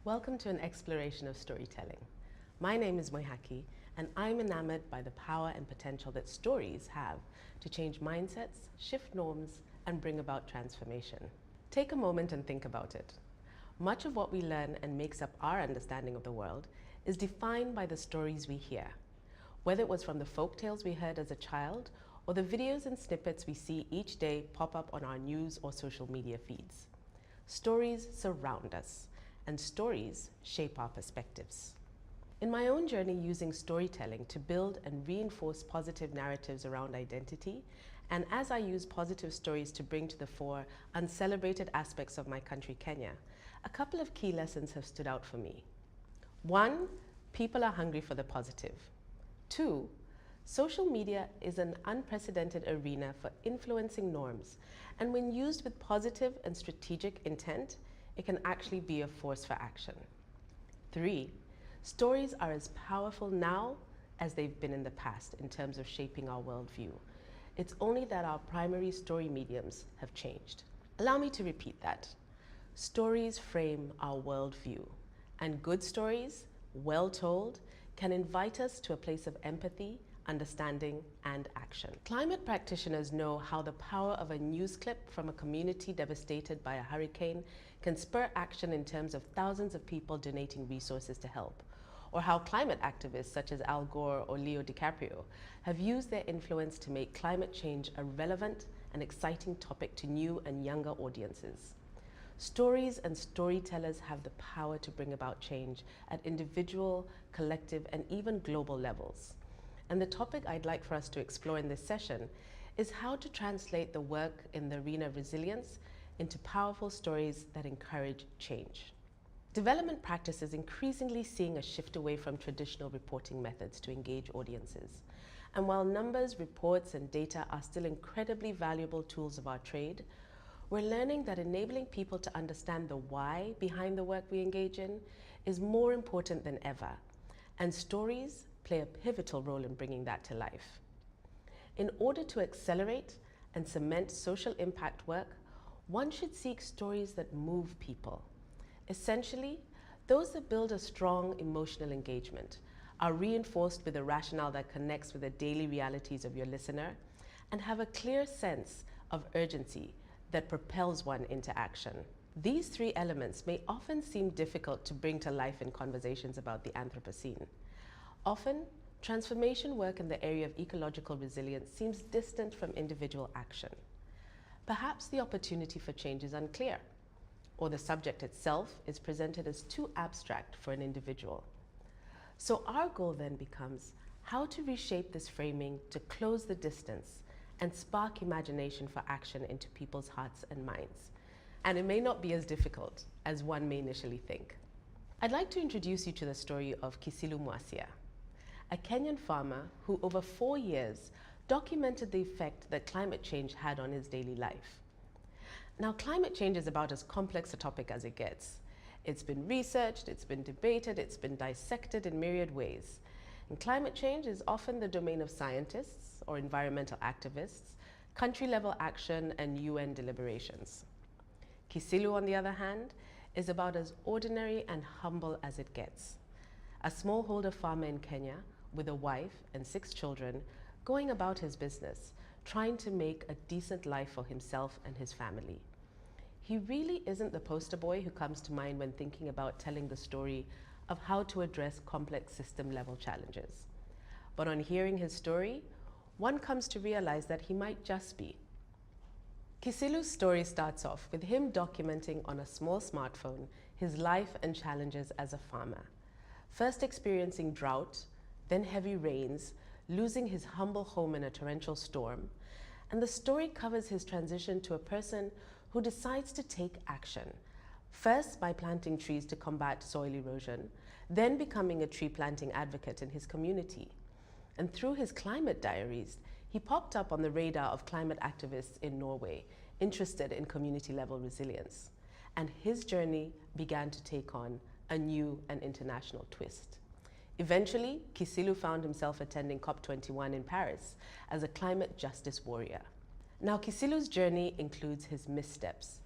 Welcome to an exploration of storytelling. My name is Moihaki, and I'm enamored by the power and potential that stories have to change mindsets, shift norms, and bring about transformation. Take a moment and think about it. Much of what we learn and makes up our understanding of the world is defined by the stories we hear, whether it was from the folk tales we heard as a child or the videos and snippets we see each day pop up on our news or social media feeds. Stories surround us, and stories shape our perspectives. In my own journey using storytelling to build and reinforce positive narratives around identity, and as I use positive stories to bring to the fore uncelebrated aspects of my country, Kenya, a couple of key lessons have stood out for me. 1, people are hungry for the positive. 2, social media is an unprecedented arena for influencing norms, and when used with positive and strategic intent, it can actually be a force for action. 3, stories are as powerful now as they've been in the past in terms of shaping our worldview. It's only that our primary story mediums have changed. Allow me to repeat that. Stories frame our worldview, and good stories, well told, can invite us to a place of empathy, understanding, and action. Climate practitioners know how the power of a news clip from a community devastated by a hurricane can spur action in terms of thousands of people donating resources to help, or how climate activists such as Al Gore or Leo DiCaprio have used their influence to make climate change a relevant and exciting topic to new and younger audiences. Stories and storytellers have the power to bring about change at individual, collective, and even global levels. And the topic I'd like for us to explore in this session is how to translate the work in the arena of resilience into powerful stories that encourage change. Development practice is increasingly seeing a shift away from traditional reporting methods to engage audiences. And while numbers, reports, and data are still incredibly valuable tools of our trade, we're learning that enabling people to understand the why behind the work we engage in is more important than ever, and stories play a pivotal role in bringing that to life. In order to accelerate and cement social impact work, one should seek stories that move people. Essentially, those that build a strong emotional engagement, are reinforced with a rationale that connects with the daily realities of your listener, and have a clear sense of urgency that propels one into action. These 3 elements may often seem difficult to bring to life in conversations about the Anthropocene. Often, transformation work in the area of ecological resilience seems distant from individual action. Perhaps the opportunity for change is unclear, or the subject itself is presented as too abstract for an individual. So our goal then becomes how to reshape this framing to close the distance and spark imagination for action into people's hearts and minds. And it may not be as difficult as one may initially think. I'd like to introduce you to the story of Kisilu Mwasia, a Kenyan farmer who over 4 years documented the effect that climate change had on his daily life. Now, climate change is about as complex a topic as it gets. It's been researched, it's been debated, it's been dissected in myriad ways. And climate change is often the domain of scientists or environmental activists, country-level action, and UN deliberations. Kisilu, on the other hand, is about as ordinary and humble as it gets. A smallholder farmer in Kenya with a wife and 6 children, going about his business, trying to make a decent life for himself and his family. He really isn't the poster boy who comes to mind when thinking about telling the story of how to address complex system-level challenges. But on hearing his story, one comes to realize that he might just be. Kisilu's story starts off with him documenting on a small smartphone his life and challenges as a farmer. First experiencing drought, then heavy rains, losing his humble home in a torrential storm, and the story covers his transition to a person who decides to take action, first by planting trees to combat soil erosion, then becoming a tree planting advocate in his community. And through his climate diaries, he popped up on the radar of climate activists in Norway, interested in community-level resilience. And his journey began to take on a new and international twist. Eventually, Kisilu found himself attending COP21 in Paris as a climate justice warrior. Now, Kisilu's journey includes his missteps,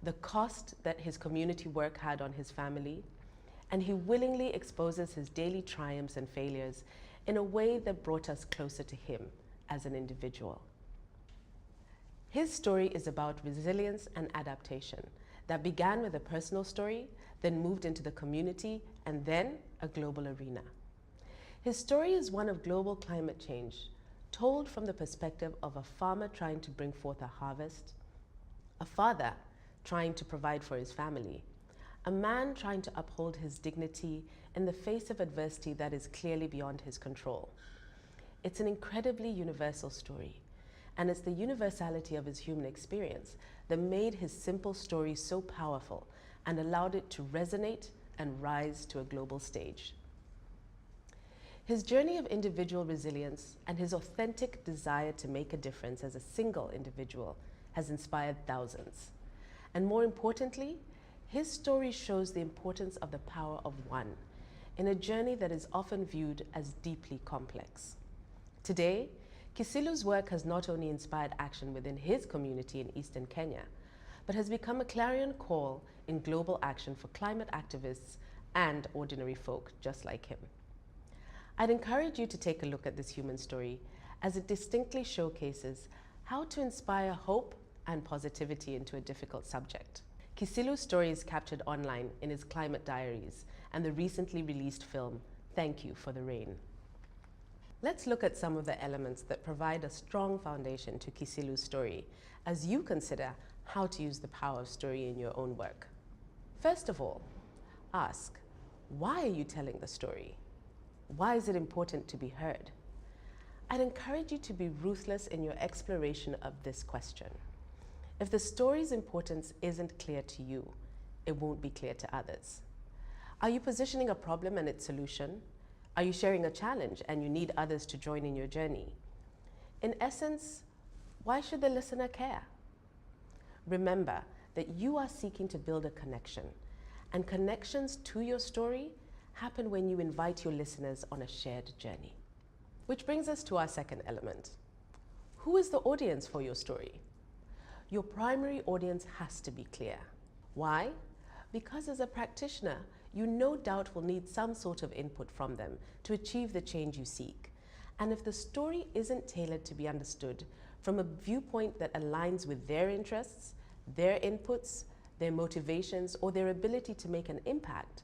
the cost that his community work had on his family, and he willingly exposes his daily triumphs and failures in a way that brought us closer to him as an individual. His story is about resilience and adaptation that began with a personal story, then moved into the community, and then a global arena. His story is one of global climate change, told from the perspective of a farmer trying to bring forth a harvest, a father trying to provide for his family, a man trying to uphold his dignity in the face of adversity that is clearly beyond his control. It's an incredibly universal story, and it's the universality of his human experience that made his simple story so powerful and allowed it to resonate and rise to a global stage. His journey of individual resilience and his authentic desire to make a difference as a single individual has inspired thousands. And more importantly, his story shows the importance of the power of one in a journey that is often viewed as deeply complex. Today, Kisilu's work has not only inspired action within his community in Eastern Kenya, but has become a clarion call in global action for climate activists and ordinary folk just like him. I'd encourage you to take a look at this human story as it distinctly showcases how to inspire hope and positivity into a difficult subject. Kisilu's story is captured online in his climate diaries and the recently released film, Thank You for the Rain. Let's look at some of the elements that provide a strong foundation to Kisilu's story as you consider how to use the power of story in your own work. First of all, ask, why are you telling the story? Why is it important to be heard? I'd encourage you to be ruthless in your exploration of this question. If the story's importance isn't clear to you, it won't be clear to others. Are you positioning a problem and its solution? Are you sharing a challenge and you need others to join in your journey? In essence, why should the listener care? Remember that you are seeking to build a connection, and connections to your story happen when you invite your listeners on a shared journey. Which brings us to our second element. Who is the audience for your story? Your primary audience has to be clear. Why? Because as a practitioner, you no doubt will need some sort of input from them to achieve the change you seek. And if the story isn't tailored to be understood from a viewpoint that aligns with their interests, their inputs, their motivations, or their ability to make an impact,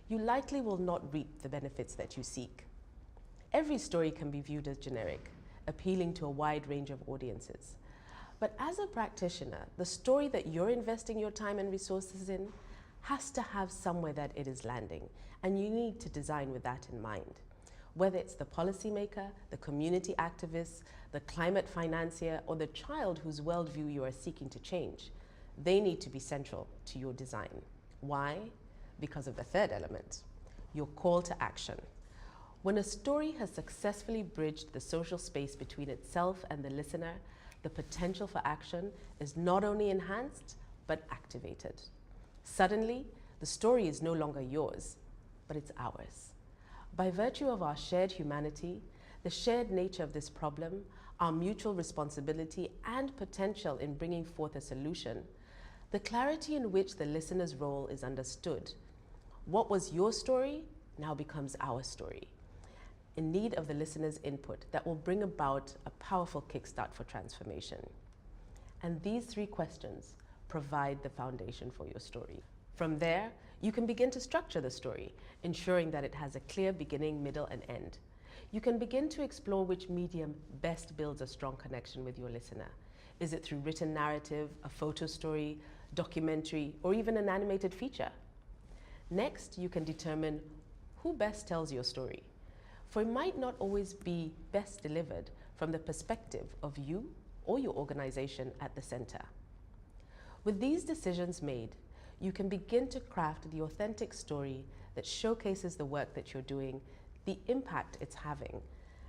you likely will not reap the benefits that you seek. Every story can be viewed as generic, appealing to a wide range of audiences. But as a practitioner, the story that you're investing your time and resources in has to have somewhere that it is landing, and you need to design with that in mind. Whether it's the policymaker, the community activist, the climate financier, or the child whose worldview you are seeking to change, they need to be central to your design. Why? Because of the third element, your call to action. When a story has successfully bridged the social space between itself and the listener, the potential for action is not only enhanced, but activated. Suddenly, the story is no longer yours, but it's ours. By virtue of our shared humanity, the shared nature of this problem, our mutual responsibility and potential in bringing forth a solution, the clarity in which the listener's role is understood, what was your story now becomes our story, in need of the listener's input that will bring about a powerful kickstart for transformation. And these three questions provide the foundation for your story. From there, you can begin to structure the story, ensuring that it has a clear beginning, middle, and end. You can begin to explore which medium best builds a strong connection with your listener. Is it through written narrative, a photo story, documentary, or even an animated feature? Next, you can determine who best tells your story, for it might not always be best delivered from the perspective of you or your organization at the center. With these decisions made, you can begin to craft the authentic story that showcases the work that you're doing, the impact it's having,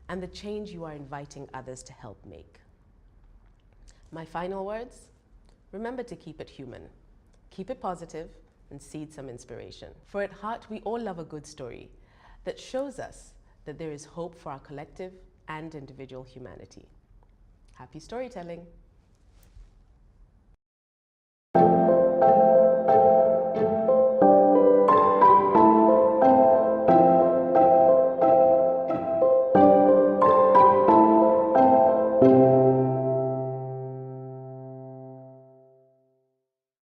and the change you are inviting others to help make. My final words? Remember to keep it human, keep it positive, and seed some inspiration. For at heart, we all love a good story that shows us that there is hope for our collective and individual humanity. Happy storytelling!